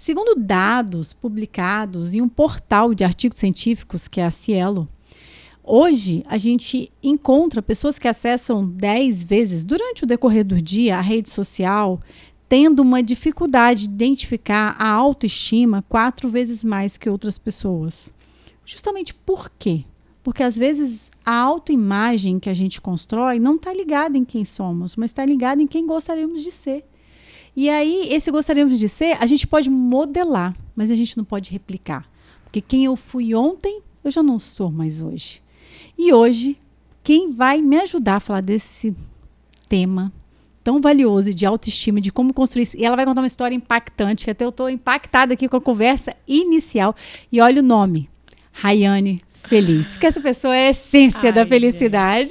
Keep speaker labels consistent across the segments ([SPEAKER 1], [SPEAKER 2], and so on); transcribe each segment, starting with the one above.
[SPEAKER 1] Segundo dados publicados em um portal de artigos científicos, que é a Cielo, hoje a gente encontra pessoas que acessam 10 vezes durante o decorrer do dia a rede social, tendo uma dificuldade de identificar a autoestima 4 vezes mais que outras pessoas. Justamente por quê? Porque às vezes a autoimagem que a gente constrói não está ligada em quem somos, mas está ligada em quem gostaríamos de ser. E aí, esse gostaríamos de ser, a gente pode modelar, mas a gente não pode replicar. Porque quem eu fui ontem, eu já não sou mais hoje. E hoje, quem vai me ajudar a falar desse tema tão valioso de autoestima, de como construir isso, e ela vai contar uma história impactante, que até eu estou impactada aqui com a conversa inicial. E olha o nome, Rayane Feliz, porque essa pessoa é a essência da felicidade.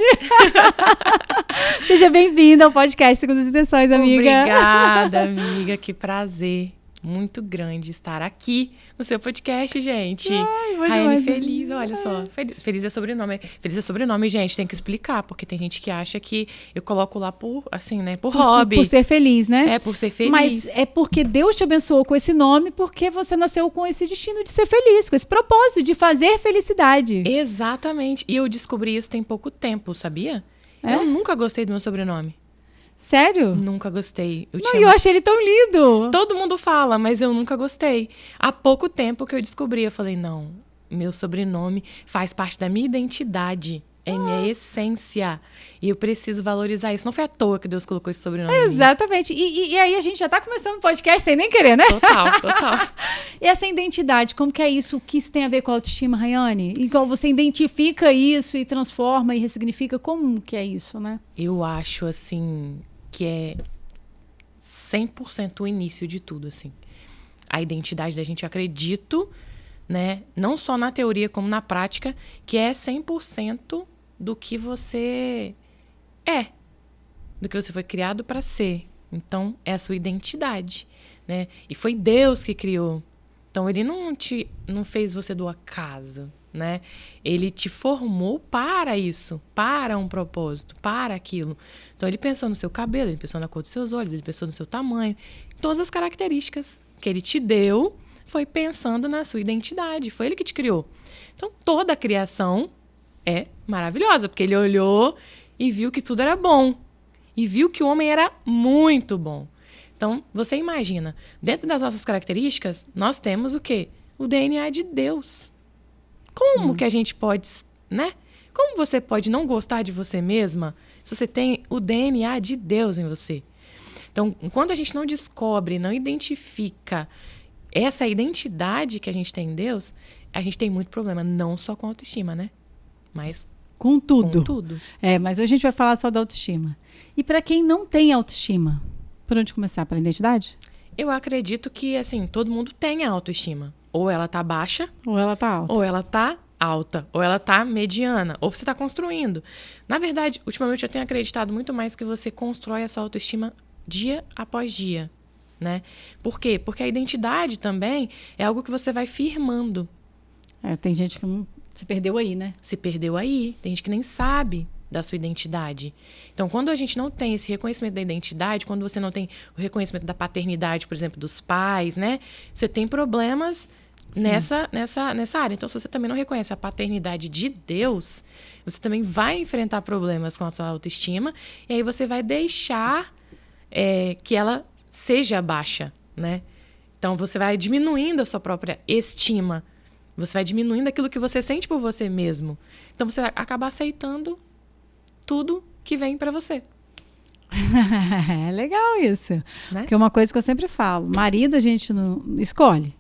[SPEAKER 1] Seja bem-vinda ao podcast Segundas Intenções, amiga.
[SPEAKER 2] Obrigada, amiga, que prazer muito grande estar aqui no seu podcast, gente. Rayane Feliz, olha só. Feliz é sobrenome. Feliz é sobrenome, gente, tem que explicar, porque tem gente que acha que eu coloco lá por, assim, né, por hobby.
[SPEAKER 1] Por ser feliz, né?
[SPEAKER 2] É, por ser feliz.
[SPEAKER 1] Mas é porque Deus te abençoou com esse nome, porque você nasceu com esse destino de ser feliz, com esse propósito de fazer felicidade.
[SPEAKER 2] Exatamente. E eu descobri isso tem pouco tempo, sabia?
[SPEAKER 1] É?
[SPEAKER 2] Eu nunca gostei do meu sobrenome.
[SPEAKER 1] Sério?
[SPEAKER 2] Nunca gostei.
[SPEAKER 1] Eu achei ele tão lindo.
[SPEAKER 2] Todo mundo fala, mas eu nunca gostei. Há pouco tempo que eu descobri, eu falei, não, meu sobrenome faz parte da minha identidade, é minha essência. E eu preciso valorizar isso. Não foi à toa que Deus colocou esse sobrenome em mim.
[SPEAKER 1] Exatamente. E aí a gente já tá começando o podcast sem nem querer, né?
[SPEAKER 2] Total.
[SPEAKER 1] E essa identidade, como que é isso? O que isso tem a ver com a autoestima, Rayane? E como você identifica isso e transforma e ressignifica? Como que é isso, né?
[SPEAKER 2] Eu acho, assim, que é 100% o início de tudo, assim. A identidade da gente, acredito, né? Não só na teoria como na prática, que é 100% do que você é, do que você foi criado para ser. Então, é a sua identidade, né? E foi Deus que criou. Então, ele não fez você do acaso, né? Ele te formou para isso, para um propósito, para aquilo. Então, ele pensou no seu cabelo, ele pensou na cor dos seus olhos, ele pensou no seu tamanho, todas as características que ele te deu, foi pensando na sua identidade, foi ele que te criou. Então, toda a criação é maravilhosa, porque ele olhou e viu que tudo era bom. E viu que o homem era muito bom. Então, você imagina, dentro das nossas características, nós temos o quê? O DNA de Deus. Como que a gente pode, né? Como você pode não gostar de você mesma se você tem o DNA de Deus em você? Então, enquanto a gente não descobre, não identifica essa identidade que a gente tem em Deus, a gente tem muito problema, não só com autoestima, né? Mas
[SPEAKER 1] com tudo.
[SPEAKER 2] Com tudo.
[SPEAKER 1] Mas hoje a gente vai falar só da autoestima. E para quem não tem autoestima, por onde começar? Pela identidade?
[SPEAKER 2] Eu acredito que, assim, todo mundo tem autoestima. Ou ela tá baixa,
[SPEAKER 1] ou ela tá alta.
[SPEAKER 2] Ou ela tá alta, ou ela tá mediana, ou você tá construindo. Na verdade, ultimamente eu tenho acreditado muito mais que você constrói a sua autoestima dia após dia, né? Por quê? Porque a identidade também é algo que você vai firmando.
[SPEAKER 1] Tem gente que se perdeu aí, né?
[SPEAKER 2] Se perdeu aí. Tem gente que nem sabe da sua identidade. Então, quando a gente não tem esse reconhecimento da identidade, quando você não tem o reconhecimento da paternidade, por exemplo, dos pais, né? Você tem problemas nessa área. Então, se você também não reconhece a paternidade de Deus, você também vai enfrentar problemas com a sua autoestima e aí você vai deixar que ela seja baixa, né? Então, você vai diminuindo a sua própria estima. Você vai diminuindo aquilo que você sente por você mesmo. Então, você vai acabar aceitando tudo que vem pra você.
[SPEAKER 1] É legal isso.
[SPEAKER 2] Né?
[SPEAKER 1] Porque é uma coisa que eu sempre falo. Marido a gente não escolhe.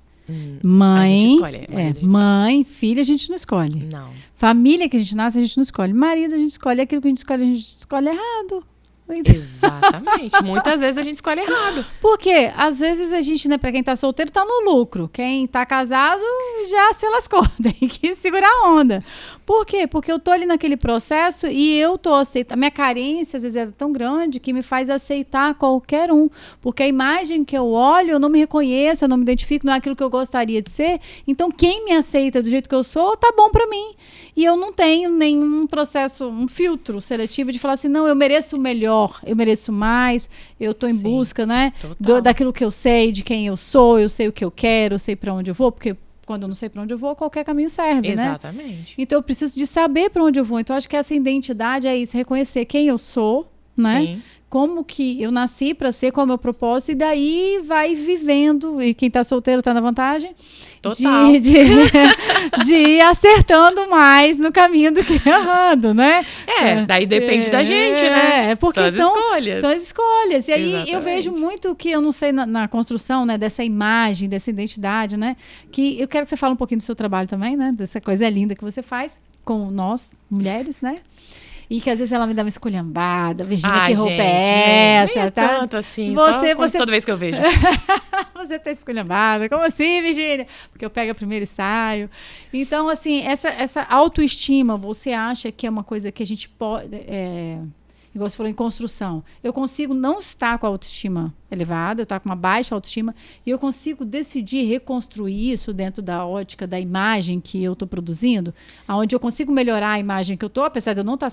[SPEAKER 2] Mãe, a gente escolhe.
[SPEAKER 1] Mãe, filha a gente não escolhe.
[SPEAKER 2] Não.
[SPEAKER 1] Família que a gente nasce a gente não escolhe. Marido a gente escolhe. Aquilo que a gente escolhe errado.
[SPEAKER 2] Exatamente. Muitas vezes a gente escolhe errado.
[SPEAKER 1] Porque às vezes a gente, né, pra quem tá solteiro, tá no lucro. Quem tá casado já se lascou. Tem que segurar a onda. Por quê? Porque eu tô ali naquele processo e eu tô aceitando. A minha carência às vezes é tão grande que me faz aceitar qualquer um. Porque a imagem que eu olho, eu não me reconheço, eu não me identifico, não é aquilo que eu gostaria de ser. Então quem me aceita do jeito que eu sou, tá bom pra mim. E eu não tenho nenhum processo, um filtro seletivo de falar assim, não, eu mereço o melhor. melhor, eu mereço mais, eu tô em
[SPEAKER 2] Sim,
[SPEAKER 1] busca, né,
[SPEAKER 2] total.
[SPEAKER 1] daquilo que eu sei, de quem eu sei o que eu quero, eu sei para onde eu vou, porque quando eu não sei para onde eu vou, qualquer caminho serve, né?
[SPEAKER 2] Exatamente.
[SPEAKER 1] Então eu preciso de saber para onde eu vou. Então eu acho que essa identidade é isso, reconhecer quem eu sou, né?
[SPEAKER 2] Sim.
[SPEAKER 1] Como que eu nasci para ser, qual é o meu propósito, e daí vai vivendo, e quem tá solteiro tá na vantagem,
[SPEAKER 2] Total.
[SPEAKER 1] de ir acertando mais no caminho do que errando, né?
[SPEAKER 2] Daí depende da gente, né?
[SPEAKER 1] Porque
[SPEAKER 2] São as escolhas.
[SPEAKER 1] São as escolhas. E aí eu
[SPEAKER 2] Exatamente.
[SPEAKER 1] vejo muito que, eu não sei, na construção, né, dessa imagem, dessa identidade, né? Que eu quero que você fale um pouquinho do seu trabalho também, né? Dessa coisa linda que você faz com nós, mulheres, né? E que às vezes ela me dá uma esculhambada. Virginia, que roupa é essa?
[SPEAKER 2] Nem é
[SPEAKER 1] tá?
[SPEAKER 2] tanto assim,
[SPEAKER 1] Você
[SPEAKER 2] toda vez que eu vejo.
[SPEAKER 1] Você tá esculhambada. Como assim, Virginia? Porque eu pego primeiro e saio. Então, assim, essa autoestima, você acha que é uma coisa que a gente pode... igual você falou, em construção. Eu consigo não estar com a autoestima elevada, eu estar com uma baixa autoestima, e eu consigo decidir reconstruir isso dentro da ótica, da imagem que eu estou produzindo, onde eu consigo melhorar a imagem que eu estou, apesar de eu não estar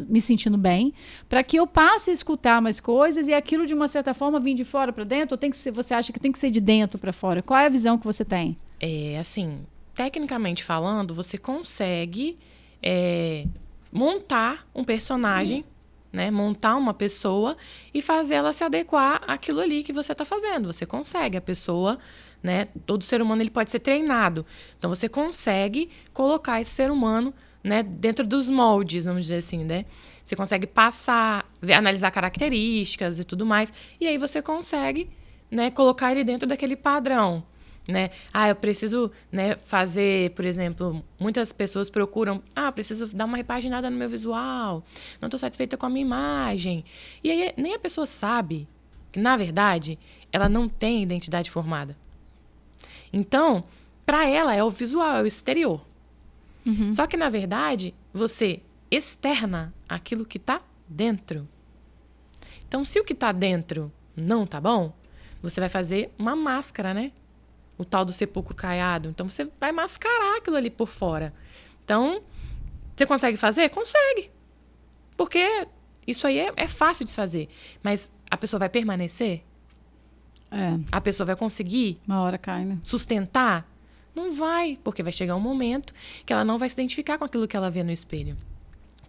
[SPEAKER 1] me sentindo bem, para que eu passe a escutar mais coisas e aquilo, de uma certa forma, vir de fora para dentro, ou tem que ser, você acha que tem que ser de dentro para fora? Qual é a visão que você tem?
[SPEAKER 2] Assim, tecnicamente falando, você consegue montar um personagem, né, montar uma pessoa e fazer ela se adequar àquilo ali que você está fazendo. Você consegue. A pessoa, né, todo ser humano ele pode ser treinado. Então, você consegue colocar esse ser humano, né, dentro dos moldes, vamos dizer assim, né? Você consegue passar, analisar características e tudo mais. E aí você consegue, né, colocar ele dentro daquele padrão. Né? Eu preciso, né, fazer, por exemplo, muitas pessoas procuram, preciso dar uma repaginada no meu visual, não estou satisfeita com a minha imagem. E aí nem a pessoa sabe que, na verdade, ela não tem identidade formada. Então, para ela é o visual, é o exterior. Uhum. Só que, na verdade, você externa aquilo que está dentro. Então, se o que está dentro não tá bom, você vai fazer uma máscara, né? O tal do sepulcro caiado. Então, você vai mascarar aquilo ali por fora. Então, você consegue fazer? Consegue. Porque isso aí é fácil de se fazer. Mas a pessoa vai permanecer? A pessoa vai conseguir?
[SPEAKER 1] Uma hora cai, né?
[SPEAKER 2] Sustentar? Não vai. Porque vai chegar um momento que ela não vai se identificar com aquilo que ela vê no espelho.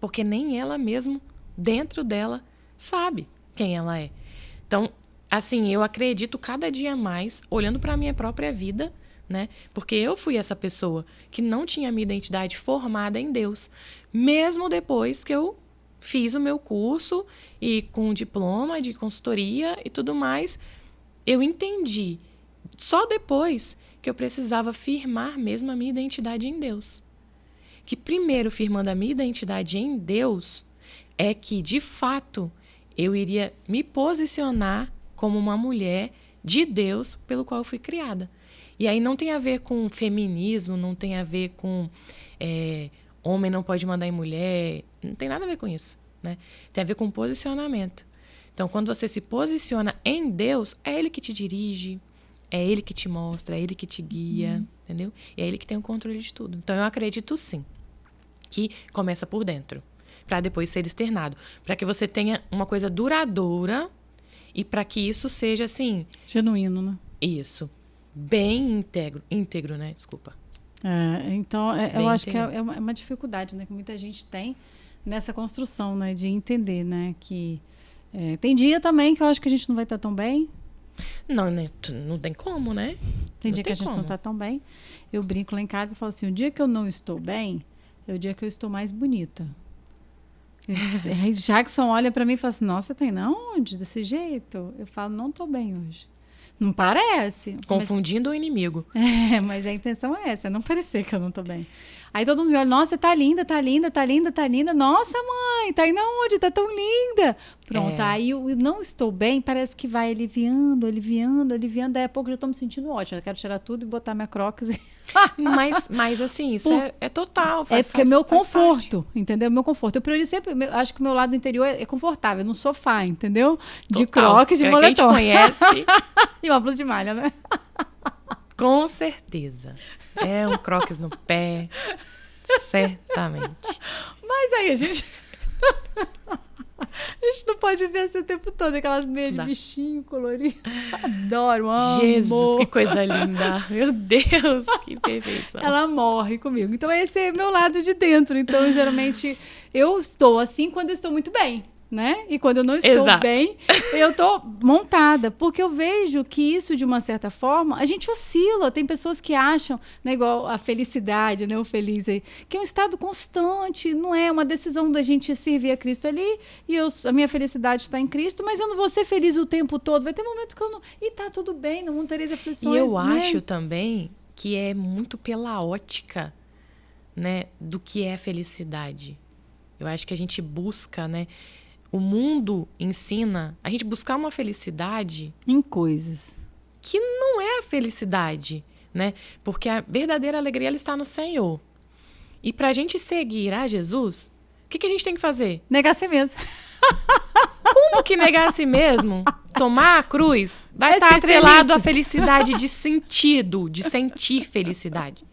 [SPEAKER 2] Porque nem ela mesmo, dentro dela, sabe quem ela é. Então, assim, eu acredito cada dia mais, olhando para a minha própria vida, né? Porque eu fui essa pessoa que não tinha minha identidade formada em Deus. Mesmo depois que eu fiz o meu curso e com diploma de consultoria e tudo mais, eu entendi só depois que eu precisava firmar mesmo a minha identidade em Deus. Que primeiro, firmando a minha identidade em Deus, é que, de fato, eu iria me posicionar como uma mulher de Deus pelo qual eu fui criada. E aí não tem a ver com feminismo, não tem a ver com homem não pode mandar em mulher, não tem nada a ver com isso, né? Tem a ver com posicionamento. Então, quando você se posiciona em Deus, é Ele que te dirige, é Ele que te mostra, é Ele que te guia, entendeu? E é Ele que tem o controle de tudo. Então, eu acredito sim, que começa por dentro, para depois ser externado, para que você tenha uma coisa duradoura. E para que isso seja, assim...
[SPEAKER 1] genuíno, né?
[SPEAKER 2] Isso. Bem íntegro, né? Desculpa.
[SPEAKER 1] Então, eu acho que é uma dificuldade, né? Que muita gente tem nessa construção, né? De entender, né? Que tem dia também que eu acho que a gente não vai estar tão bem.
[SPEAKER 2] Não, né? Não tem como, né?
[SPEAKER 1] Tem dia que a gente não está tão bem. Eu brinco lá em casa e falo assim, o dia que eu não estou bem, é o dia que eu estou mais bonita. Aí Jackson olha pra mim e fala assim, nossa, tem na onde? Desse jeito? Eu falo, não tô bem hoje. Não parece.
[SPEAKER 2] Confundindo o inimigo.
[SPEAKER 1] Mas a intenção é essa, não parecer que eu não tô bem. Aí todo mundo me olha, nossa, tá linda, tá linda, tá linda, tá linda. Nossa, mãe, tá indo aonde? Tá tão linda. Pronto, aí eu não estou bem, parece que vai aliviando. Daí a pouco eu já tô me sentindo ótima. Eu quero tirar tudo e botar minha Crocs.
[SPEAKER 2] Mas assim, isso é total.
[SPEAKER 1] Porque é meu conforto, entendeu? Meu conforto. Eu priorizo sempre, acho que o meu lado interior é confortável, no sofá, entendeu? De Crocs, de moletom.
[SPEAKER 2] Quem te conhece...
[SPEAKER 1] E uma blusa de malha, né?
[SPEAKER 2] Com certeza. É um Crocs no pé. Certamente.
[SPEAKER 1] Mas aí a gente... A gente não pode viver assim o tempo todo, aquelas meias de bichinho colorido. Adoro, amo.
[SPEAKER 2] Jesus, que coisa linda. Meu Deus, que perfeição.
[SPEAKER 1] Ela morre comigo. Então, esse é meu lado de dentro. Então, geralmente, eu estou assim quando eu estou muito bem, né? E quando eu não estou bem, eu estou montada. Porque eu vejo que isso, de uma certa forma, a gente oscila. Tem pessoas que acham, né, igual a felicidade, né, o feliz aí, que é um estado constante, não é uma decisão da gente servir a Cristo ali, e a minha felicidade está em Cristo, mas eu não vou ser feliz o tempo todo. Vai ter momentos que eu não... E tá tudo bem, não tereis aflições.
[SPEAKER 2] E eu acho também que é muito pela ótica, né, do que é felicidade. Eu acho que a gente busca, né, o mundo ensina a gente buscar uma felicidade
[SPEAKER 1] em coisas
[SPEAKER 2] que não é a felicidade, né? Porque a verdadeira alegria ela está no Senhor. E para a gente seguir a Jesus, o que a gente tem que fazer?
[SPEAKER 1] Negar a si mesmo.
[SPEAKER 2] Como que negar a si mesmo? Tomar a cruz vai estar atrelado à felicidade de sentido, de sentir felicidade.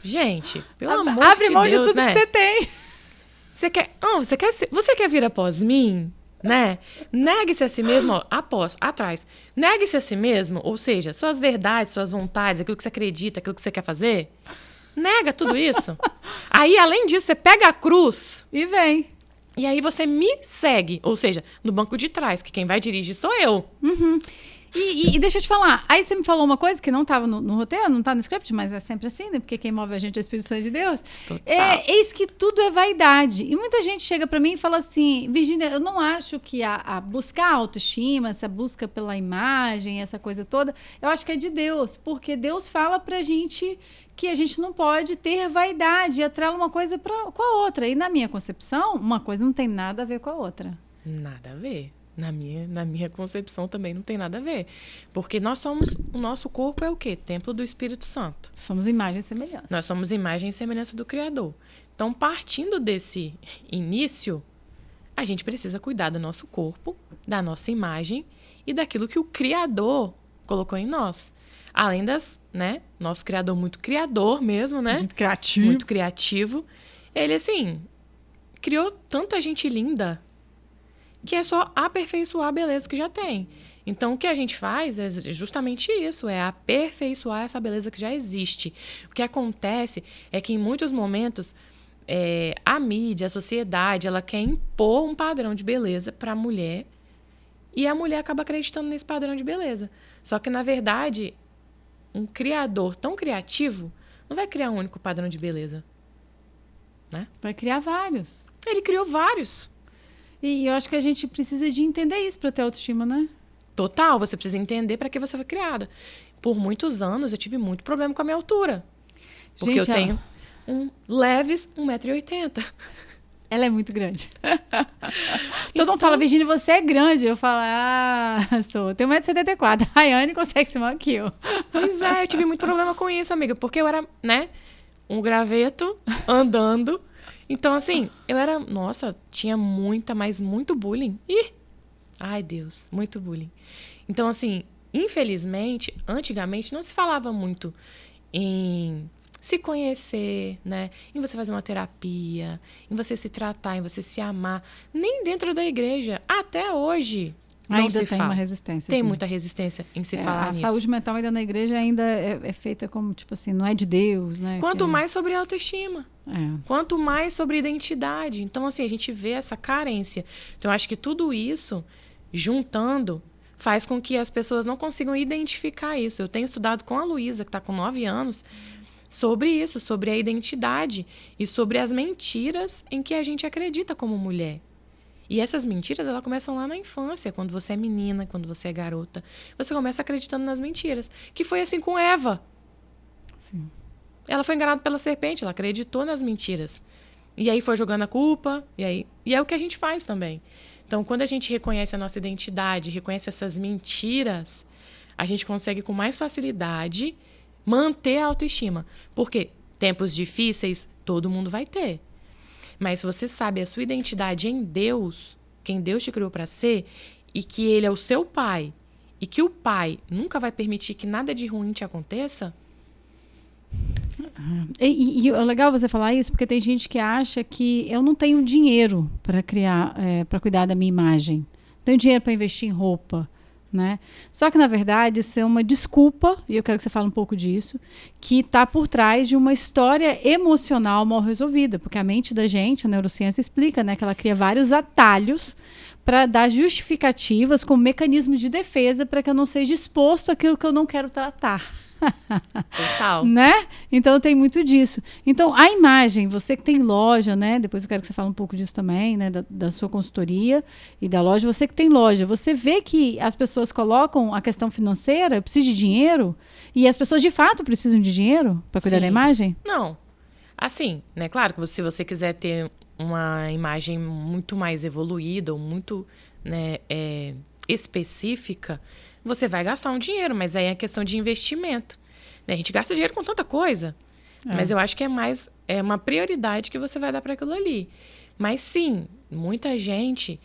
[SPEAKER 2] Gente, pelo amor de Deus,
[SPEAKER 1] abre mão de tudo, né, que você tem.
[SPEAKER 2] Você quer vir após mim, né? Negue-se a si mesmo, ó, atrás. Negue-se a si mesmo, ou seja, suas verdades, suas vontades, aquilo que você acredita, aquilo que você quer fazer. Nega tudo isso. Aí, além disso, você pega a cruz
[SPEAKER 1] e vem.
[SPEAKER 2] E aí você me segue, ou seja, no banco de trás, que quem vai dirigir sou eu.
[SPEAKER 1] Uhum. E deixa eu te falar, aí você me falou uma coisa que não estava no roteiro, não está no script, mas é sempre assim, né? Porque quem move a gente é o Espírito Santo de Deus. Eis que tudo é vaidade. E muita gente chega para mim e fala assim, Virgínia, eu não acho que a buscar a autoestima, essa busca pela imagem, essa coisa toda, eu acho que é de Deus. Porque Deus fala pra gente que a gente não pode ter vaidade e atrela uma coisa com a outra. E na minha concepção, uma coisa não tem nada a ver com a outra.
[SPEAKER 2] Nada a ver. Na minha concepção também não tem nada a ver. Porque o nosso corpo é o quê? Templo do Espírito Santo.
[SPEAKER 1] Somos imagem e semelhança.
[SPEAKER 2] Nós somos imagem e semelhança do Criador. Então, partindo desse início, a gente precisa cuidar do nosso corpo, da nossa imagem e daquilo que o Criador colocou em nós. Além né? Nosso Criador muito criador mesmo, né?
[SPEAKER 1] Muito criativo.
[SPEAKER 2] Muito criativo. Ele, assim, criou tanta gente linda que é só aperfeiçoar a beleza que já tem. Então, o que a gente faz é justamente isso, é aperfeiçoar essa beleza que já existe. O que acontece é que, em muitos momentos, a mídia, a sociedade, ela quer impor um padrão de beleza para a mulher e a mulher acaba acreditando nesse padrão de beleza. Só que, na verdade, um criador tão criativo não vai criar um único padrão de beleza, né?
[SPEAKER 1] Vai criar vários.
[SPEAKER 2] Ele criou vários.
[SPEAKER 1] E eu acho que a gente precisa de entender isso para ter autoestima, né?
[SPEAKER 2] Total, você precisa entender para que você foi criada. Por muitos anos eu tive muito problema com a minha altura. Porque gente, eu tenho leves 1,80 m.
[SPEAKER 1] Ela é muito grande. Todo mundo fala, Virgínia, você é grande. Eu falo, sou. Tenho 1,74 m. A Rayane consegue ser maior que eu.
[SPEAKER 2] Pois é, eu tive muito problema com isso, amiga. Porque eu era, né, um graveto andando. Então, assim, tinha muito bullying. Ai, Deus, muito bullying. Então, assim, infelizmente, antigamente não se falava muito em se conhecer, né? Em você fazer uma terapia, em você se tratar, em você se amar. Nem dentro da igreja. Até hoje
[SPEAKER 1] ainda tem uma resistência.
[SPEAKER 2] Tem muita resistência em se falar nisso.
[SPEAKER 1] A saúde mental ainda na igreja ainda é feita como, tipo assim, não é de Deus, né?
[SPEAKER 2] Quanto mais sobre autoestima. Quanto mais sobre identidade. Então, assim, a gente vê essa carência. Então, eu acho que tudo isso, juntando, faz com que as pessoas não consigam identificar isso. Eu tenho estudado com a Luísa, que está com 9 anos, sobre isso, sobre a identidade e sobre as mentiras em que a gente acredita como mulher. E essas mentiras, elas começam lá na infância, quando você é menina, quando você é garota. Você começa acreditando nas mentiras. Que foi assim com Eva.
[SPEAKER 1] Sim.
[SPEAKER 2] Ela foi enganada pela serpente, ela acreditou nas mentiras. E aí foi jogando a culpa, e é o que a gente faz também. Então, quando a gente reconhece a nossa identidade, reconhece essas mentiras, a gente consegue com mais facilidade manter a autoestima. Porque tempos difíceis, todo mundo vai ter. Mas se você sabe a sua identidade em Deus, quem Deus te criou para ser, e que Ele é o seu pai, e que o pai nunca vai permitir que nada de ruim te aconteça,
[SPEAKER 1] E é legal você falar isso, porque tem gente que acha que eu não tenho dinheiro para criar, para cuidar da minha imagem. Não tenho dinheiro para investir em roupa, né? Só que, na verdade, isso é uma desculpa, e eu quero que você fale um pouco disso, que está por trás de uma história emocional mal resolvida, porque a mente da gente, a neurociência explica, né, que ela cria vários atalhos para dar justificativas como mecanismos de defesa para que eu não seja exposto àquilo que eu não quero tratar.
[SPEAKER 2] Total.
[SPEAKER 1] Né? Então tem muito disso. Então a imagem, você que tem loja, né? Depois eu quero que você fale um pouco disso também, né? Da sua consultoria e da loja. Você que tem loja, você vê que as pessoas colocam a questão financeira, eu preciso de dinheiro, e as pessoas de fato precisam de dinheiro para cuidar da imagem?
[SPEAKER 2] Não. Assim, né? Claro que se você quiser ter uma imagem muito mais evoluída ou muito, né, específica, você vai gastar um dinheiro, mas aí é questão de investimento. A gente gasta dinheiro com tanta coisa, mas eu acho que é uma prioridade que você vai dar para aquilo ali. Mas sim, muita gente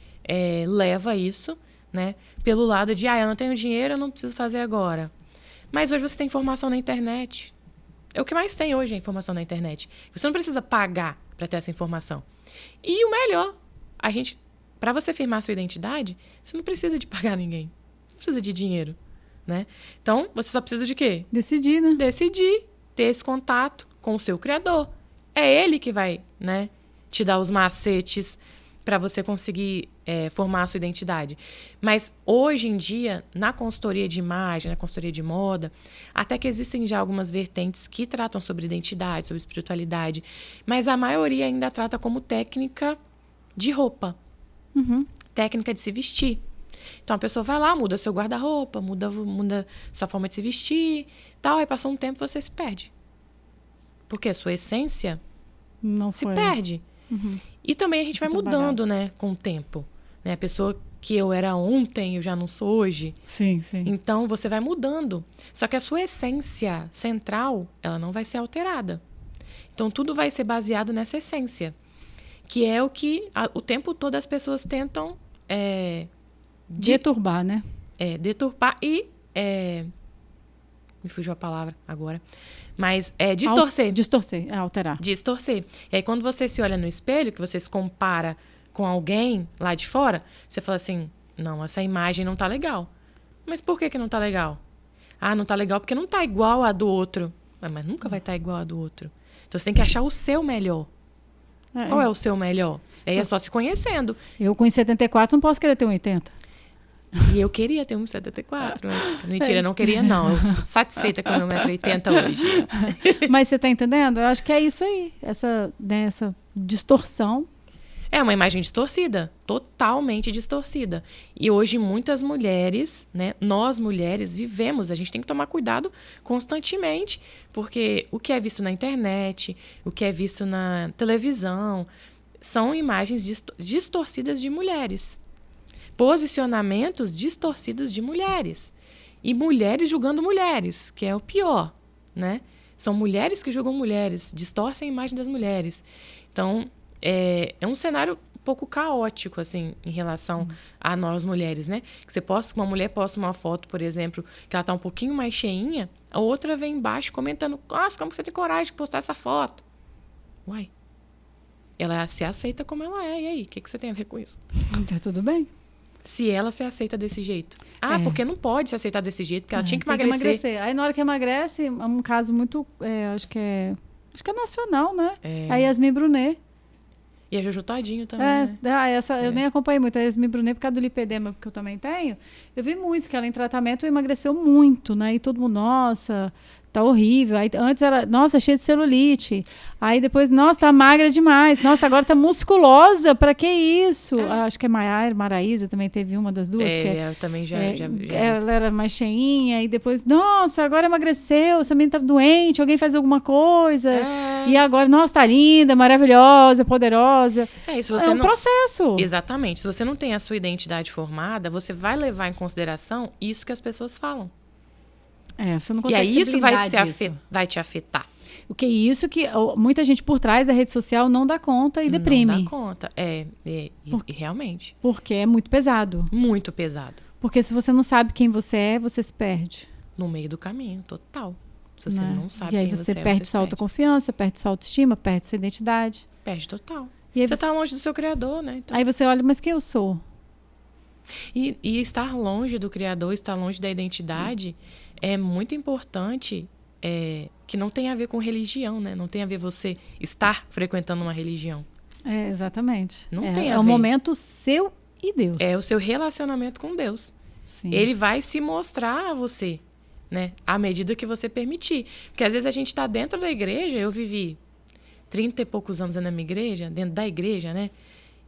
[SPEAKER 2] leva isso, né, pelo lado de, eu não tenho dinheiro, eu não preciso fazer agora. Mas hoje você tem informação na internet. É o que mais tem hoje, a informação na internet. Você não precisa pagar para ter essa informação. E o melhor, para você firmar a sua identidade, você não precisa de pagar ninguém. Não precisa de dinheiro, né? Então, você só precisa de quê?
[SPEAKER 1] Decidir, né?
[SPEAKER 2] Decidir, ter esse contato com o seu criador. É ele que vai, né, te dar os macetes para você conseguir formar a sua identidade. Mas, hoje em dia, na consultoria de imagem, na consultoria de moda, até que existem já algumas vertentes que tratam sobre identidade, sobre espiritualidade, mas a maioria ainda trata como técnica de roupa. Técnica de se vestir. Então, a pessoa vai lá, muda seu guarda-roupa, muda sua forma de se vestir, tal, aí passou um tempo e você se perde. Porque a sua essência
[SPEAKER 1] não
[SPEAKER 2] se perde. E também a gente vai mudando, né, com o tempo. Né? A pessoa que eu era ontem, eu já não sou hoje.
[SPEAKER 1] Sim, sim.
[SPEAKER 2] Então, você vai mudando. Só que a sua essência central, ela não vai ser alterada. Então, tudo vai ser baseado nessa essência. Que é o que o tempo todo as pessoas tentam...
[SPEAKER 1] deturbar, né?
[SPEAKER 2] Deturpar e... me fugiu a palavra agora. Mas distorcer.
[SPEAKER 1] Alterar.
[SPEAKER 2] Distorcer. E aí, quando você se olha no espelho, que você se compara com alguém lá de fora, você fala assim, não, essa imagem não tá legal. Mas por que não tá legal? Não tá legal porque não tá igual a do outro. Mas nunca vai estar igual a do outro. Então, você tem que achar o seu melhor. Qual é o seu melhor? Aí é só se conhecendo.
[SPEAKER 1] Eu com 74 não posso querer ter 80.
[SPEAKER 2] E eu queria ter 1,74, mas mentira, não queria não. Eu sou satisfeita com o meu 1,80 m hoje.
[SPEAKER 1] Mas você tá entendendo? Eu acho que é isso aí, essa distorção.
[SPEAKER 2] É uma imagem distorcida, totalmente distorcida. E hoje muitas mulheres, né, nós mulheres vivemos, a gente tem que tomar cuidado constantemente, porque o que é visto na internet, o que é visto na televisão, são imagens distorcidas de mulheres. Posicionamentos distorcidos de mulheres. E mulheres julgando mulheres, que é o pior, né? São mulheres que julgam mulheres, distorcem a imagem das mulheres. Então, é um cenário um pouco caótico, assim, em relação a nós mulheres, né? Que uma mulher posta uma foto, por exemplo, que ela tá um pouquinho mais cheinha, a outra vem embaixo comentando, nossa, como que você tem coragem de postar essa foto? Uai. Ela se aceita como ela é, e aí? O que você tem a ver com isso?
[SPEAKER 1] Tá tudo bem.
[SPEAKER 2] Se ela se aceita desse jeito. Porque não pode se aceitar desse jeito, porque ela tinha que emagrecer.
[SPEAKER 1] Aí na hora que emagrece, é um caso muito, acho que é nacional, né? A Yasmin Brunet.
[SPEAKER 2] E a Jojo Todinho também, né?
[SPEAKER 1] Eu nem acompanhei muito a Yasmin Brunet por causa do lipedema que eu também tenho. Eu vi muito que ela em tratamento emagreceu muito, né? E todo mundo, nossa, tá horrível. Aí, antes era, nossa, cheia de celulite. Aí depois, nossa, tá magra demais. Nossa, agora tá musculosa. Pra que isso? Acho que é Maraísa também teve uma das duas.
[SPEAKER 2] Eu também já
[SPEAKER 1] ela era mais cheinha. E depois, nossa, agora emagreceu. Essa menina tá doente. Alguém faz alguma coisa. E agora, nossa, tá linda, maravilhosa, poderosa.
[SPEAKER 2] Se você
[SPEAKER 1] um processo.
[SPEAKER 2] Exatamente. Se você não tem a sua identidade formada, você vai levar em consideração isso que as pessoas falam.
[SPEAKER 1] Você não consegue
[SPEAKER 2] e aí isso vai te afetar.
[SPEAKER 1] O que é isso que muita gente por trás da rede social não dá conta e deprime.
[SPEAKER 2] Não dá conta. Realmente.
[SPEAKER 1] Porque é muito pesado.
[SPEAKER 2] Muito pesado.
[SPEAKER 1] Porque se você não sabe quem você é, você se perde.
[SPEAKER 2] No meio do caminho, total. Se você não sabe
[SPEAKER 1] e aí
[SPEAKER 2] quem
[SPEAKER 1] você
[SPEAKER 2] você é,
[SPEAKER 1] perde
[SPEAKER 2] você
[SPEAKER 1] sua autoconfiança, perde sua autoestima, perde sua identidade.
[SPEAKER 2] perde total.
[SPEAKER 1] E aí
[SPEAKER 2] Você tá longe do seu Criador, né? Então...
[SPEAKER 1] Aí você olha, mas quem eu sou?
[SPEAKER 2] E estar longe do Criador, estar longe da identidade, é muito importante, que não tem a ver com religião, né? Não tem a ver você estar frequentando uma religião.
[SPEAKER 1] Exatamente.
[SPEAKER 2] Não tem a ver.
[SPEAKER 1] É um momento seu e Deus.
[SPEAKER 2] É o seu relacionamento com Deus.
[SPEAKER 1] Sim.
[SPEAKER 2] Ele vai se mostrar a você, né? À medida que você permitir. Porque às vezes a gente está dentro da igreja, eu vivi 30 e poucos anos na minha igreja, dentro da igreja, né?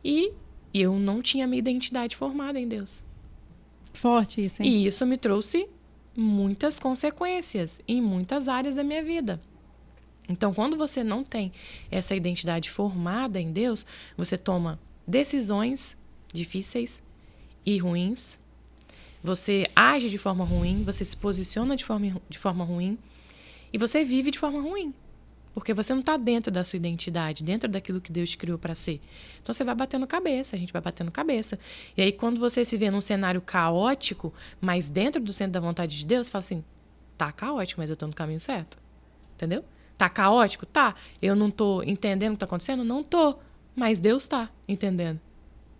[SPEAKER 2] E eu não tinha minha identidade formada em Deus.
[SPEAKER 1] Forte isso, hein?
[SPEAKER 2] E isso me trouxe muitas consequências em muitas áreas da minha vida. Então, quando você não tem essa identidade formada em Deus, você toma decisões difíceis e ruins, você age de forma ruim, você se posiciona de forma ruim e você vive de forma ruim. Porque você não está dentro da sua identidade, dentro daquilo que Deus te criou para ser. Então você vai batendo cabeça, a gente vai batendo cabeça. E aí quando você se vê num cenário caótico, mas dentro do centro da vontade de Deus, você fala assim, tá caótico, mas eu tô no caminho certo. Entendeu? Tá caótico? Tá. Eu não tô entendendo o que tá acontecendo? Não tô. Mas Deus tá entendendo.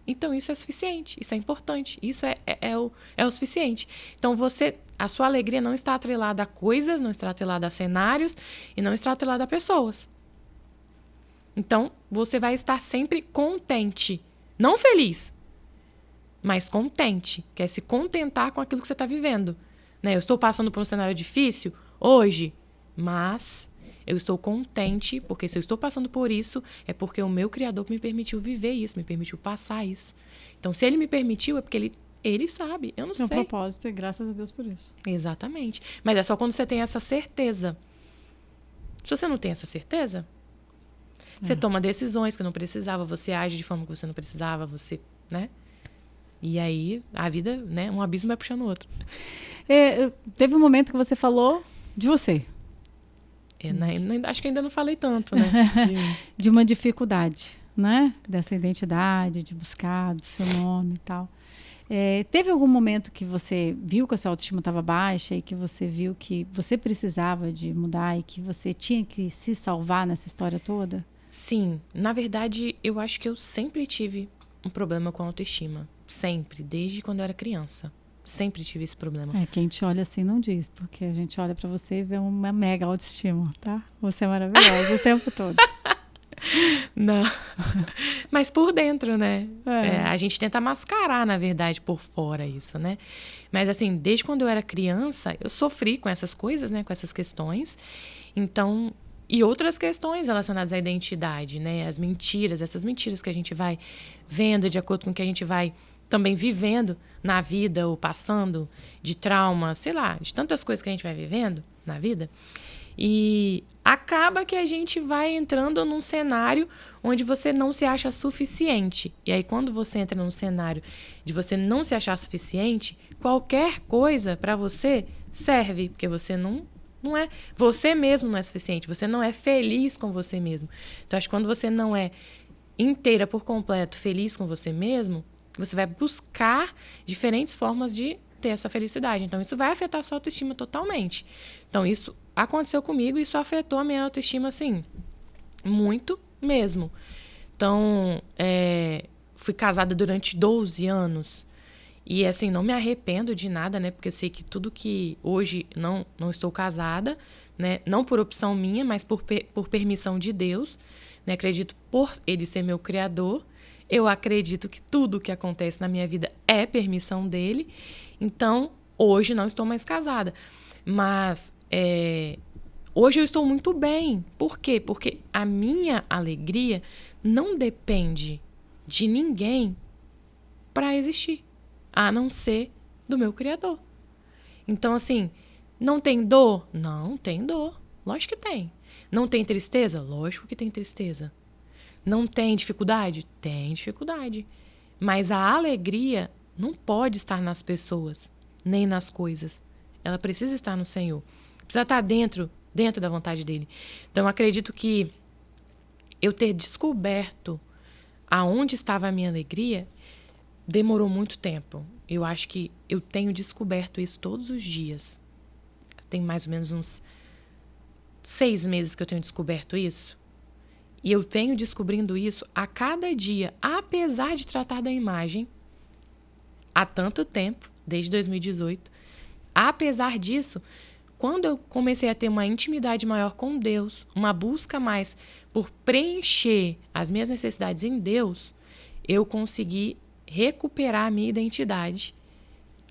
[SPEAKER 2] Então isso é suficiente, isso é importante, isso é o suficiente. Então a sua alegria não está atrelada a coisas, não está atrelada a cenários e não está atrelada a pessoas. Então você vai estar sempre contente, não feliz, mas contente, que é se contentar com aquilo que você está vivendo. Né? Eu estou passando por um cenário difícil hoje, mas eu estou contente, porque se eu estou passando por isso, é porque o meu Criador me permitiu viver isso, me permitiu passar isso. Então, se Ele me permitiu, é porque Ele sabe, eu não sei.
[SPEAKER 1] É um propósito, e graças a Deus por isso.
[SPEAKER 2] Exatamente. Mas é só quando você tem essa certeza. Se você não tem essa certeza, você toma decisões que não precisava, você age de forma que você não precisava, você, né? E aí, a vida, né? Um abismo vai puxando o outro.
[SPEAKER 1] Teve um momento que você falou de você.
[SPEAKER 2] Acho que ainda não falei tanto, né?
[SPEAKER 1] De uma dificuldade, né? Dessa identidade, de buscar, do seu nome e tal. Teve algum momento que você viu que a sua autoestima estava baixa e que você viu que você precisava de mudar e que você tinha que se salvar nessa história toda?
[SPEAKER 2] Sim. Na verdade, eu acho que eu sempre tive um problema com a autoestima. Sempre. Desde quando eu era criança. Sempre tive esse problema.
[SPEAKER 1] Quem te olha assim não diz, porque a gente olha pra você e vê uma mega autoestima, tá? Você é maravilhosa o tempo todo.
[SPEAKER 2] Não. Mas por dentro, né? A gente tenta mascarar, na verdade, por fora isso, né? Mas assim, desde quando eu era criança, eu sofri com essas coisas, né? Com essas questões. Então, e outras questões relacionadas à identidade, né? As mentiras, essas mentiras que a gente vai vendo de acordo com o que a gente vai também vivendo na vida ou passando, de trauma, sei lá, de tantas coisas que a gente vai vivendo na vida. E acaba que a gente vai entrando num cenário onde você não se acha suficiente. E aí, quando você entra num cenário de você não se achar suficiente, qualquer coisa para você serve, porque você não é... Você mesmo não é suficiente, você não é feliz com você mesmo. Então, acho que quando você não é inteira, por completo, feliz com você mesmo, você vai buscar diferentes formas de ter essa felicidade. Então, isso vai afetar a sua autoestima totalmente. Então, isso aconteceu comigo e isso afetou a minha autoestima, assim, muito mesmo. Então, fui casada durante 12 anos. E, assim, não me arrependo de nada, né? Porque eu sei que tudo que hoje não estou casada, né? Não por opção minha, mas por permissão de Deus. Né? Acredito por Ele ser meu Criador. Eu acredito que tudo que acontece na minha vida é permissão dele. Então, hoje não estou mais casada. Mas hoje eu estou muito bem. Por quê? Porque a minha alegria não depende de ninguém para existir, a não ser do meu Criador. Então, assim, não tem dor? Não tem dor. Lógico que tem. Não tem tristeza? Lógico que tem tristeza. Não tem dificuldade? Tem dificuldade. Mas a alegria não pode estar nas pessoas, nem nas coisas. Ela precisa estar no Senhor. Precisa estar dentro da vontade dele. Então, eu acredito que eu ter descoberto aonde estava a minha alegria demorou muito tempo. Eu acho que eu tenho descoberto isso todos os dias. Tem mais ou menos uns 6 meses que eu tenho descoberto isso. E eu venho descobrindo isso a cada dia, apesar de tratar da imagem há tanto tempo, desde 2018. Apesar disso, quando eu comecei a ter uma intimidade maior com Deus, uma busca mais por preencher as minhas necessidades em Deus, eu consegui recuperar a minha identidade,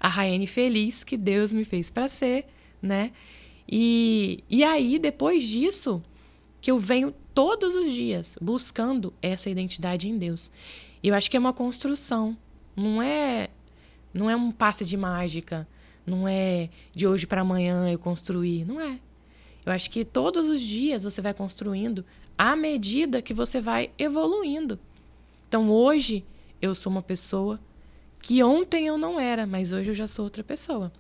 [SPEAKER 2] a Raiane feliz que Deus me fez para ser, né? E aí, depois disso, que eu venho todos os dias buscando essa identidade em Deus. E eu acho que é uma construção, não é um passe de mágica, não é de hoje para amanhã eu construir, não é. Eu acho que todos os dias você vai construindo à medida que você vai evoluindo. Então, hoje, eu sou uma pessoa que ontem eu não era, mas hoje eu já sou outra pessoa.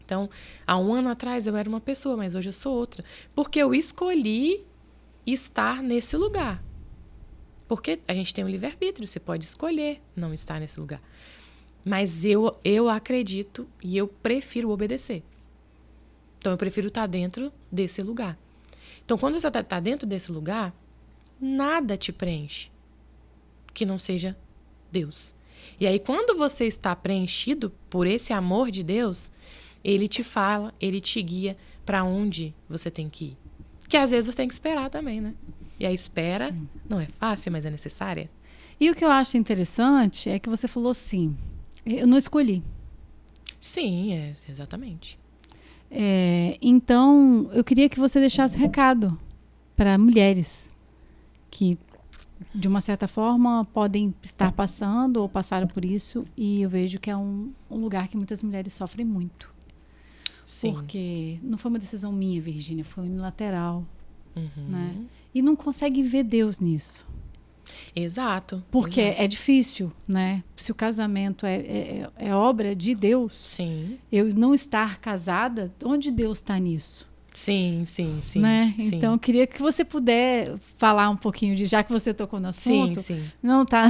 [SPEAKER 2] Então, há um ano atrás eu era uma pessoa, mas hoje eu sou outra. Porque eu escolhi estar nesse lugar. Porque a gente tem um livre-arbítrio, você pode escolher não estar nesse lugar. Mas eu acredito e eu prefiro obedecer. Então, eu prefiro estar dentro desse lugar. Então, quando você está dentro desse lugar, nada te preenche que não seja Deus. E aí, quando você está preenchido por esse amor de Deus, Ele te fala, Ele te guia para onde você tem que ir. Que às vezes você tem que esperar também, né? E a espera não é fácil, mas é necessária.
[SPEAKER 1] E o que eu acho interessante é que você falou assim, eu não escolhi.
[SPEAKER 2] Sim, exatamente.
[SPEAKER 1] Então, eu queria que você deixasse um recado para mulheres que, de uma certa forma, podem estar passando ou passaram por isso. E eu vejo que é um lugar que muitas mulheres sofrem muito.
[SPEAKER 2] Sim.
[SPEAKER 1] Porque não foi uma decisão minha, Virgínia, foi unilateral.
[SPEAKER 2] Uhum.
[SPEAKER 1] Né? E não consegue ver Deus nisso.
[SPEAKER 2] Exato.
[SPEAKER 1] Porque
[SPEAKER 2] exato.
[SPEAKER 1] é difícil, né? Se o casamento é obra de Deus,
[SPEAKER 2] Sim.
[SPEAKER 1] eu não estar casada, onde Deus está nisso?
[SPEAKER 2] Sim.
[SPEAKER 1] Né?
[SPEAKER 2] Sim.
[SPEAKER 1] Então, eu queria que você puder falar um pouquinho já que você tocou no assunto.
[SPEAKER 2] Sim.
[SPEAKER 1] Não tá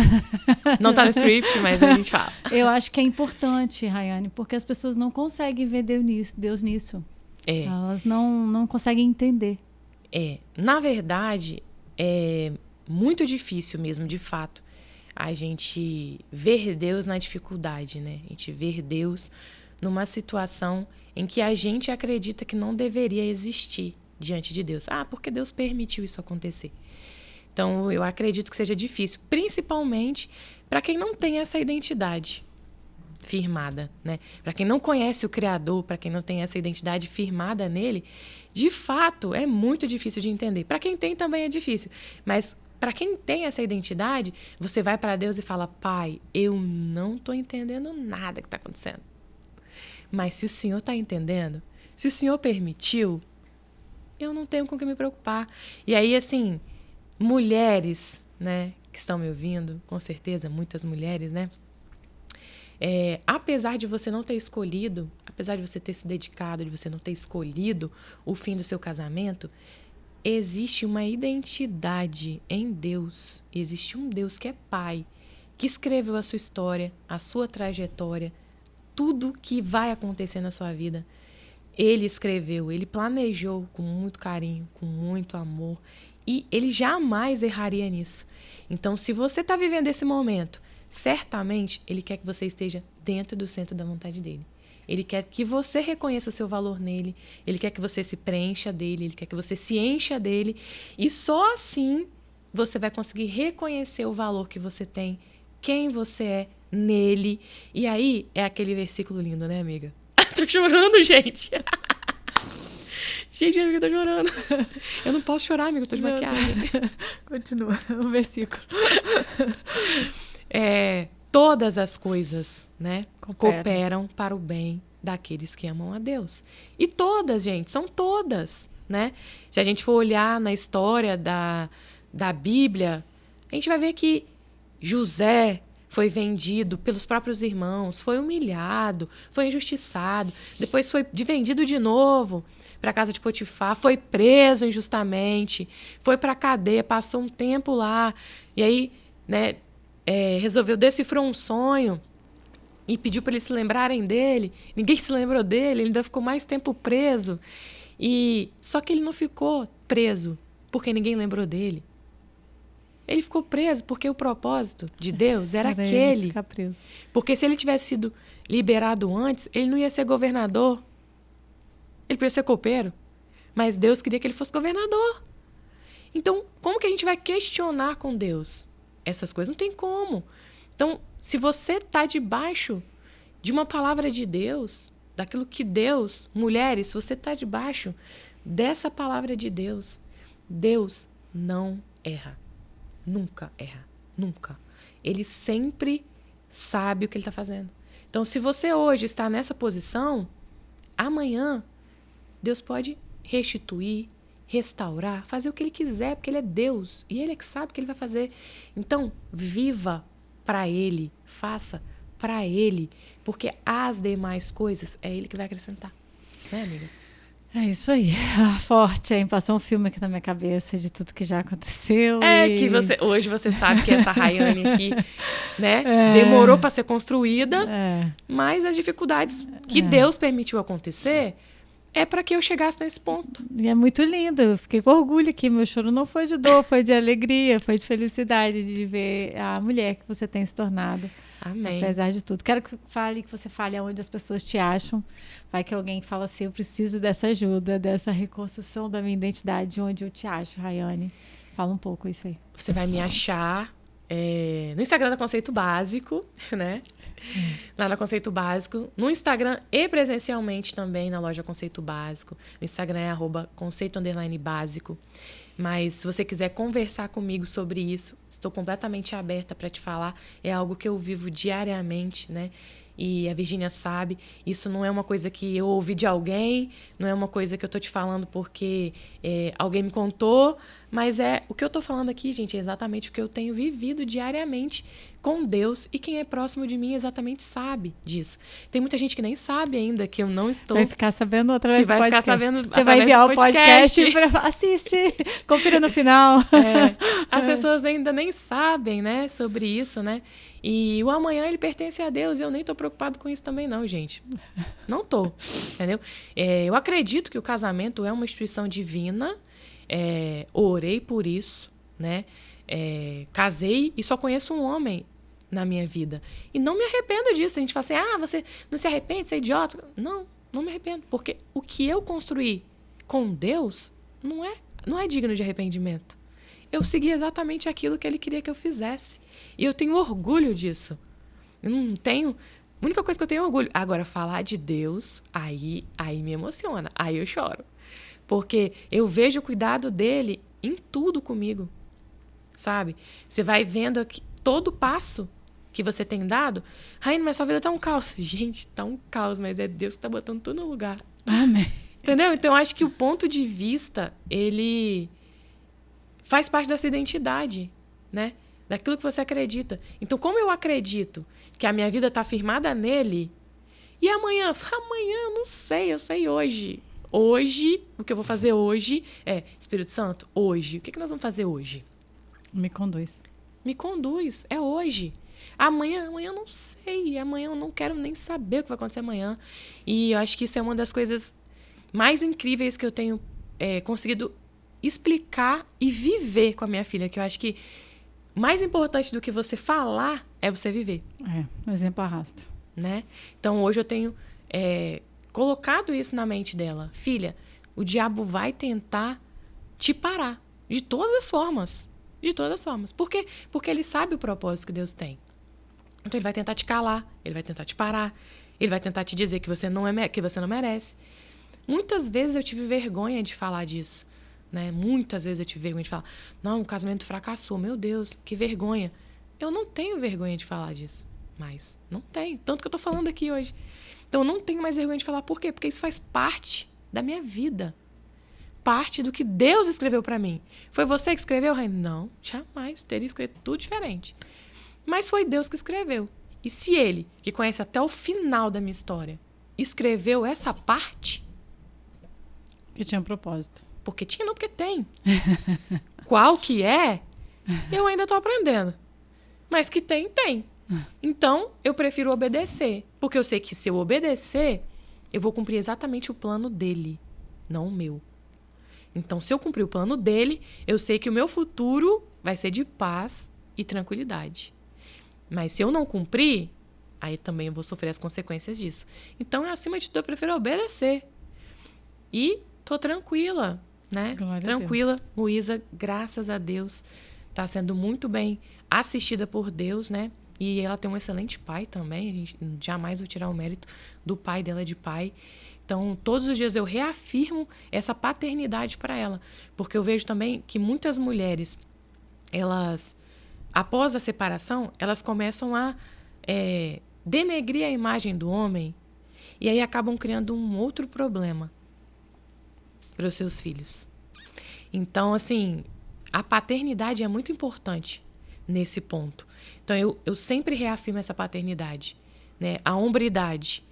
[SPEAKER 2] no script, mas a gente fala.
[SPEAKER 1] Eu acho que é importante, Raiane, porque as pessoas não conseguem ver Deus nisso. Elas não conseguem entender.
[SPEAKER 2] Na verdade, é muito difícil mesmo, de fato, a gente ver Deus na dificuldade, né? A gente ver Deus numa situação em que a gente acredita que não deveria existir diante de Deus. Porque Deus permitiu isso acontecer. Então, eu acredito que seja difícil, principalmente para quem não tem essa identidade firmada, né? Para quem não conhece o Criador, para quem não tem essa identidade firmada nele, de fato, é muito difícil de entender. Para quem tem também é difícil, mas para quem tem essa identidade, você vai para Deus e fala: Pai, eu não estou entendendo nada que está acontecendo. Mas se o Senhor está entendendo, se o Senhor permitiu, eu não tenho com o que me preocupar. E aí, assim, mulheres, né, que estão me ouvindo, com certeza, muitas mulheres, né? Apesar de você não ter escolhido, apesar de você ter se dedicado, de você não ter escolhido o fim do seu casamento, existe uma identidade em Deus. Existe um Deus que é Pai, que escreveu a sua história, a sua trajetória, tudo que vai acontecer na sua vida. Ele escreveu, ele planejou com muito carinho, com muito amor, e ele jamais erraria nisso. Então, se você está vivendo esse momento, certamente ele quer que você esteja dentro do centro da vontade dele. Ele quer que você reconheça o seu valor nele, ele quer que você se preencha dele, ele quer que você se encha dele, e só assim você vai conseguir reconhecer o valor que você tem, quem você é nele. E aí é aquele versículo lindo, né, amiga? Tô chorando, gente. Gente, amiga, tô chorando. Eu não posso chorar, amiga, eu tô de maquiagem.
[SPEAKER 1] Continua o versículo.
[SPEAKER 2] Todas as coisas, né, cooperam para o bem daqueles que amam a Deus. E todas, gente, são todas, né? Se a gente for olhar na história da Bíblia, a gente vai ver que José foi vendido pelos próprios irmãos, foi humilhado, foi injustiçado, depois foi vendido de novo para a casa de Potifar, foi preso injustamente, foi para a cadeia, passou um tempo lá, e aí, né, resolveu, decifrou um sonho e pediu para eles se lembrarem dele. Ninguém se lembrou dele, ele ainda ficou mais tempo preso. E só que ele não ficou preso porque ninguém lembrou dele. Ele ficou preso porque o propósito de Deus era aquele.
[SPEAKER 1] Ficar preso.
[SPEAKER 2] Porque se ele tivesse sido liberado antes, ele não ia ser governador. Ele podia ser copeiro. Mas Deus queria que ele fosse governador. Então, como que a gente vai questionar com Deus? Essas coisas não tem como. Então, se você está debaixo de uma palavra de Deus, daquilo que Deus, mulheres, se você está debaixo dessa palavra de Deus, Deus não erra. Nunca erra. Nunca. Ele sempre sabe o que ele está fazendo. Então, se você hoje está nessa posição, amanhã Deus pode restituir, restaurar, fazer o que ele quiser, porque ele é Deus. E ele é que sabe o que ele vai fazer. Então, viva para ele, faça para ele, porque as demais coisas é ele que vai acrescentar. Né, amiga?
[SPEAKER 1] É isso aí. Forte, hein? Passou um filme aqui na minha cabeça de tudo que já aconteceu.
[SPEAKER 2] Que hoje você sabe que essa Rayane aqui, né, demorou para ser construída, mas as dificuldades que Deus permitiu acontecer é para que eu chegasse nesse ponto.
[SPEAKER 1] E é muito lindo. Eu fiquei com orgulho aqui. Meu choro não foi de dor, foi de alegria, foi de felicidade de ver a mulher que você tem se tornado.
[SPEAKER 2] Amém.
[SPEAKER 1] Apesar de tudo. Quero que você fale aonde as pessoas te acham. Vai que alguém fala assim, eu preciso dessa ajuda, dessa reconstrução da minha identidade, onde eu te acho, Rayane. Fala um pouco isso aí.
[SPEAKER 2] Você vai me achar no Instagram da Conceito Básico, né? Lá na Conceito Básico. No Instagram e presencialmente também na loja Conceito Básico. O Instagram é @conceito_básico. Mas se você quiser conversar comigo sobre isso, estou completamente aberta para te falar. É algo que eu vivo diariamente, né? E a Virgínia sabe, isso não é uma coisa que eu ouvi de alguém, não é uma coisa que eu tô te falando porque alguém me contou, mas o que eu tô falando aqui, gente, é exatamente o que eu tenho vivido diariamente com Deus, e quem é próximo de mim exatamente sabe disso. Tem muita gente que nem sabe ainda que eu não estou...
[SPEAKER 1] Vai ficar sabendo através do podcast.
[SPEAKER 2] Ficar sabendo
[SPEAKER 1] Você vai enviar o podcast para assistir, confira no final.
[SPEAKER 2] As pessoas ainda nem sabem, né, sobre isso, né? E o amanhã ele pertence a Deus, e eu nem tô preocupado com isso também não, gente. Não tô, entendeu? Eu acredito que o casamento é uma instituição divina, orei por isso, né? Casei e só conheço um homem na minha vida. E não me arrependo disso. A gente fala assim, você não se arrepende, você é idiota. Não me arrependo, porque o que eu construí com Deus não é digno de arrependimento. Eu segui exatamente aquilo que ele queria que eu fizesse. E eu tenho orgulho disso. Eu não tenho... A única coisa que eu tenho é orgulho. Agora, falar de Deus, aí me emociona. Aí eu choro. Porque eu vejo o cuidado dele em tudo comigo. Sabe? Você vai vendo aqui, todo passo que você tem dado. Rainha, mas sua vida tá um caos. Gente, tá um caos, mas é Deus que tá botando tudo no lugar.
[SPEAKER 1] Amém.
[SPEAKER 2] Entendeu? Então, eu acho que o ponto de vista, ele... faz parte dessa identidade, né? Daquilo que você acredita. Então, como eu acredito que a minha vida está firmada nele, e amanhã? Amanhã, eu não sei, eu sei hoje. Hoje, o que eu vou fazer hoje Espírito Santo, hoje. O que nós vamos fazer hoje?
[SPEAKER 1] Me conduz.
[SPEAKER 2] Me conduz, é hoje. Amanhã eu não sei. Amanhã eu não quero nem saber o que vai acontecer amanhã. E eu acho que isso é uma das coisas mais incríveis que eu tenho conseguido explicar e viver com a minha filha, que eu acho que mais importante do que você falar é você viver.
[SPEAKER 1] O exemplo arrasta.
[SPEAKER 2] Né? Então, hoje eu tenho colocado isso na mente dela. Filha, o diabo vai tentar te parar. De todas as formas. De todas as formas. Por quê? Porque ele sabe o propósito que Deus tem. Então, ele vai tentar te calar. Ele vai tentar te parar. Ele vai tentar te dizer que você não merece. Muitas vezes eu tive vergonha de falar disso. Né? Muitas vezes eu tive vergonha de falar, não, o casamento fracassou, meu Deus, que vergonha. Eu não tenho vergonha de falar disso, mas não tenho, tanto que eu tô falando aqui hoje. Então eu não tenho mais vergonha de falar, por quê? Porque isso faz parte da minha vida, parte do que Deus escreveu pra mim. Foi você que escreveu, Rainha? Não, jamais, teria escrito tudo diferente. Mas foi Deus que escreveu. E se Ele, que conhece até o final da minha história, escreveu essa parte...
[SPEAKER 1] Que tinha um propósito.
[SPEAKER 2] Porque tinha, não, porque tem. Qual que é? Eu ainda tô aprendendo. Mas que tem. Então, eu prefiro obedecer. Porque eu sei que se eu obedecer, eu vou cumprir exatamente o plano dele. não o meu. Então, se eu cumprir o plano dele, eu sei que o meu futuro vai ser de paz e tranquilidade. Mas se eu não cumprir, aí também eu vou sofrer as consequências disso. Então, acima de tudo, eu prefiro obedecer. E tô tranquila, né?
[SPEAKER 1] Glória
[SPEAKER 2] Tranquila. Luísa, graças a Deus, tá sendo muito bem assistida por Deus, né? E ela tem um excelente pai também. A gente jamais vou tirar o mérito do pai dela de pai. Então, todos os dias eu reafirmo essa paternidade para ela. Porque eu vejo também que muitas mulheres, elas, após a separação, elas começam a denegrir a imagem do homem e aí acabam criando um outro problema para os seus filhos. Então, assim, a paternidade é muito importante nesse ponto. Então, eu sempre reafirmo essa paternidade, né? A hombridade,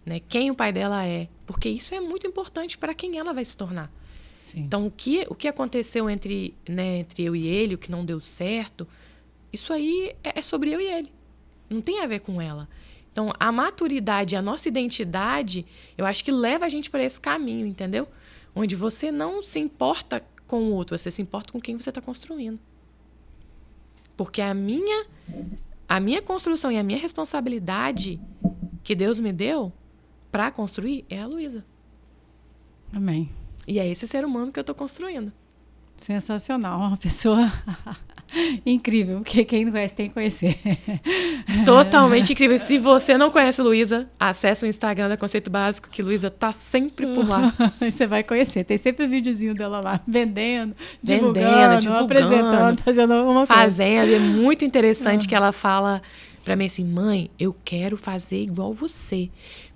[SPEAKER 2] né? Quem o pai dela é, porque isso é muito importante para quem ela vai se tornar.
[SPEAKER 1] Sim.
[SPEAKER 2] Então, o que aconteceu entre eu e ele, o que não deu certo, isso aí é sobre eu e ele. Não tem a ver com ela. Então, a maturidade, a nossa identidade, eu acho que leva a gente para esse caminho, entendeu? Onde você não se importa com o outro, você se importa com quem você está construindo. Porque a minha construção e a minha responsabilidade que Deus me deu para construir é a Luísa.
[SPEAKER 1] Amém.
[SPEAKER 2] E é esse ser humano que eu estou construindo.
[SPEAKER 1] Sensacional, uma pessoa incrível, porque quem não conhece tem que conhecer.
[SPEAKER 2] Totalmente incrível. Se você não conhece Luísa, acesse o Instagram da Conceito Básico, que Luísa tá sempre por lá.
[SPEAKER 1] Você vai conhecer, tem sempre o videozinho dela lá, vendendo, divulgando, apresentando, fazendo alguma coisa.
[SPEAKER 2] Fazendo, e é muito interessante que ela fala pra mim assim, mãe, eu quero fazer igual você.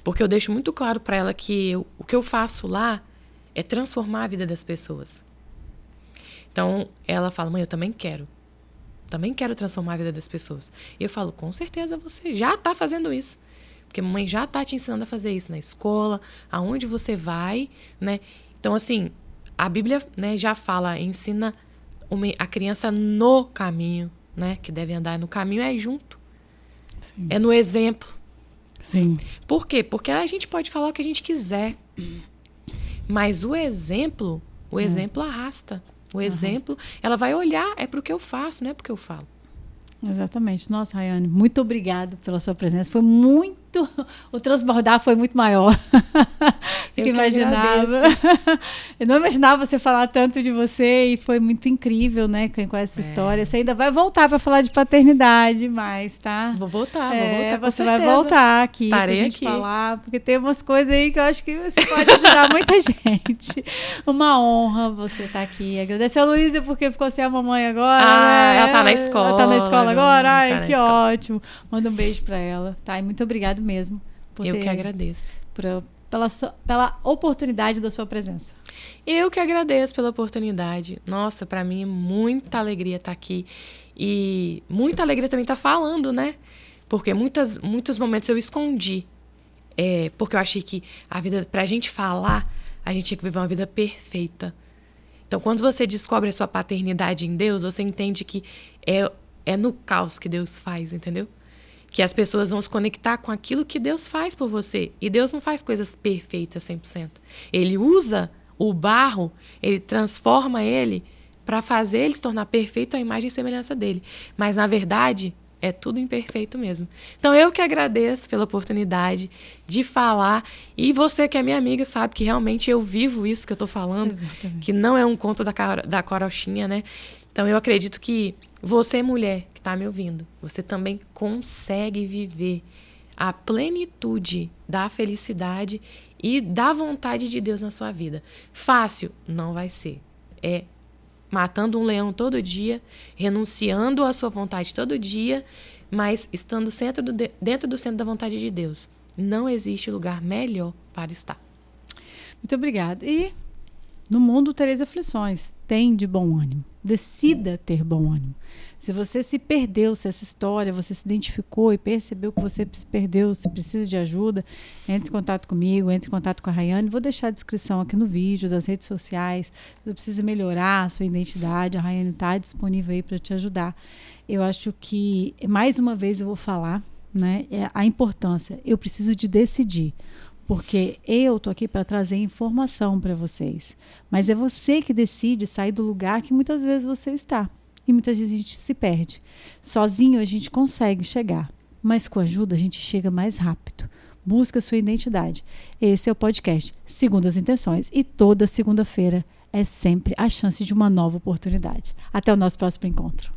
[SPEAKER 2] Porque eu deixo muito claro pra ela que o que eu faço lá é transformar a vida das pessoas. Então, ela fala, mãe, eu também quero transformar a vida das pessoas. E eu falo, com certeza você já está fazendo isso. Porque a mãe já está te ensinando a fazer isso na escola, aonde você vai, né? Então, assim, a Bíblia, né, já fala, ensina a criança no caminho, né? Que deve andar no caminho junto.
[SPEAKER 1] Sim.
[SPEAKER 2] É no exemplo.
[SPEAKER 1] Sim.
[SPEAKER 2] Por quê? Porque a gente pode falar o que a gente quiser. Mas o exemplo arrasta. O exemplo, ela vai olhar, é pro que eu faço, não é pro que eu falo.
[SPEAKER 1] Exatamente. Nossa, Rayane, muito obrigada pela sua presença. Foi muito... O transbordar foi muito maior. Eu imaginava. Eu não imaginava você falar tanto de você e foi muito incrível, né? Com essa história. Você ainda vai voltar para falar de paternidade mais, tá?
[SPEAKER 2] Vou voltar com
[SPEAKER 1] você
[SPEAKER 2] certeza.
[SPEAKER 1] Vai voltar aqui.
[SPEAKER 2] Estarei
[SPEAKER 1] pra gente
[SPEAKER 2] aqui.
[SPEAKER 1] Falar, porque tem umas coisas aí que eu acho que você pode ajudar muita gente. Uma honra você estar aqui. Agradecer a Luísa porque ficou sem a mamãe agora.
[SPEAKER 2] Ela tá na escola.
[SPEAKER 1] Ela tá na escola agora? Ai, que
[SPEAKER 2] escola.
[SPEAKER 1] ótimo. Manda um beijo pra ela, tá? E muito obrigado mesmo.
[SPEAKER 2] Eu que agradeço.
[SPEAKER 1] Pela oportunidade da sua presença.
[SPEAKER 2] Eu que agradeço pela oportunidade. Nossa, pra mim é muita alegria estar aqui. E muita alegria também estar falando, né? Porque muitos momentos eu escondi. Porque eu achei que a vida, pra gente falar, a gente tinha que viver uma vida perfeita. Então, quando você descobre a sua paternidade em Deus, você entende que é no caos que Deus faz, entendeu? Que as pessoas vão se conectar com aquilo que Deus faz por você. E Deus não faz coisas perfeitas 100%. Ele usa o barro, ele transforma ele para fazer ele se tornar perfeito à imagem e semelhança dele. Mas, na verdade, é tudo imperfeito mesmo. Então, eu que agradeço pela oportunidade de falar. E você que é minha amiga sabe que realmente eu vivo isso que eu estou falando.
[SPEAKER 1] Exatamente.
[SPEAKER 2] Que não é um conto da carochinha, né? Então, eu acredito que você, mulher, que está me ouvindo, você também consegue viver a plenitude da felicidade e da vontade de Deus na sua vida. Fácil? Não vai ser. É matando um leão todo dia, renunciando à sua vontade todo dia, mas estando dentro do centro da vontade de Deus. Não existe lugar melhor para estar.
[SPEAKER 1] Muito obrigada. E no mundo tereis aflições. Tem de bom ânimo. Decida ter bom ânimo. Se você se perdeu, se essa história, você se identificou e percebeu que você se perdeu, se precisa de ajuda, entre em contato comigo, entre em contato com a Rayane. Vou deixar a descrição aqui no vídeo, das redes sociais. Se você precisa melhorar a sua identidade, a Rayane está disponível aí para te ajudar. Eu acho que, mais uma vez eu vou falar, né, a importância. Eu preciso de decidir. Porque eu tô aqui para trazer informação para vocês. Mas é você que decide sair do lugar que muitas vezes você está. E muitas vezes a gente se perde. Sozinho a gente consegue chegar, mas com ajuda a gente chega mais rápido. Busca a sua identidade. Esse é o podcast Segundas Intenções. E toda segunda-feira é sempre a chance de uma nova oportunidade. Até o nosso próximo encontro.